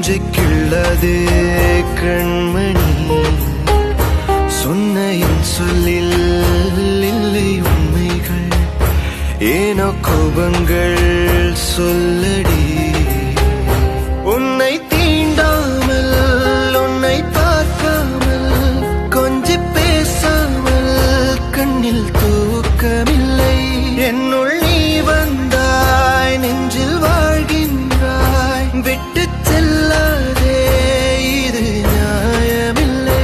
நெஞ்சை கிள்ளதே கண்மணி, சொன்ன என் சொல்லில் இல்லை உண்மைகள், ஏனோ கோபங்கள் சொல்லடி. உன்னை தீண்டாமல் உன்னை பார்க்காமல் கொஞ்சி பேசாமல் கண்ணில் தூக்கமில்லை. என்னுள் நீ வந்தாய், நெஞ்சில் வாழ்கின்றாய், விட்டு செல்லாதே, இது நியாயமில்லை.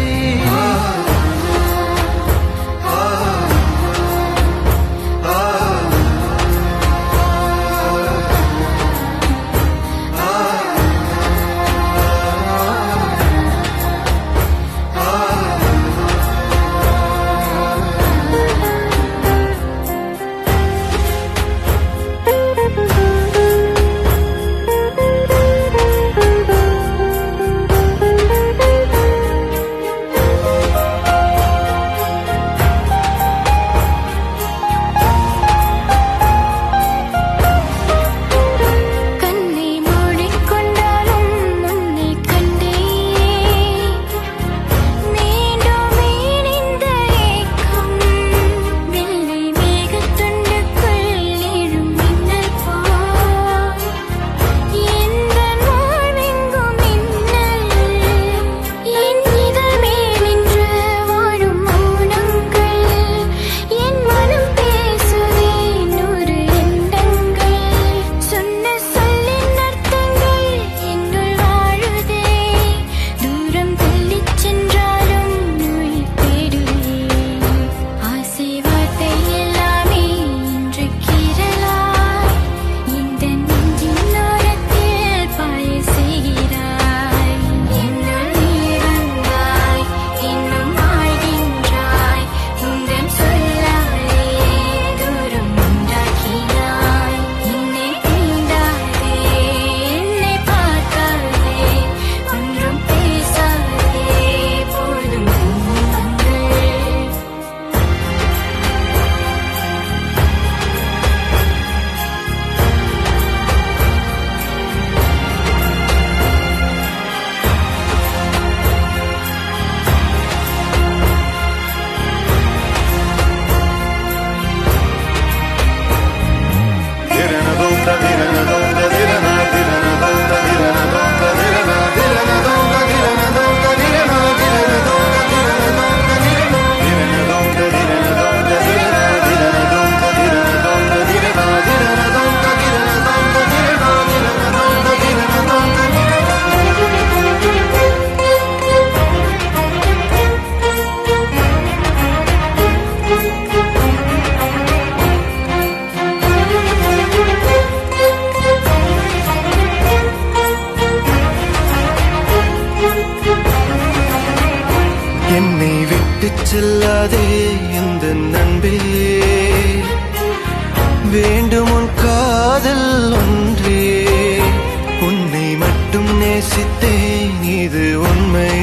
என்னை விட்டு செல்லாதே இந்த நண்பே, வேண்டும் உன் காதல் ஒன்றே. உன்னை மட்டும் நேசித்தேன், இது உண்மை.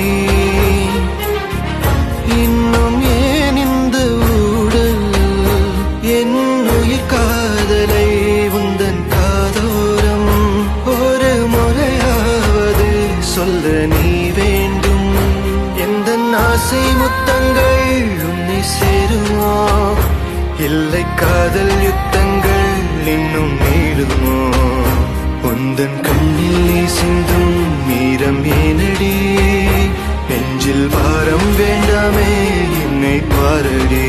இன்னும் ஏன் இந்த ஊடல், என் உயிர் காதலை உந்தன் காதோரம் ஒரு முறையாவது சொல்ல நீ வேண்டும். எந்த ஆசை முத்தங்கள் உன்னை சேருமோ, இல்லை காதல் யுத்தங்கள் இன்னும் நீடுமோ. உந்தன் கண்ணில் நீ சிந்தும் மீரம் ஏனடி, நெஞ்சில் பாரம் வேண்டாமே என்னை பாரடி.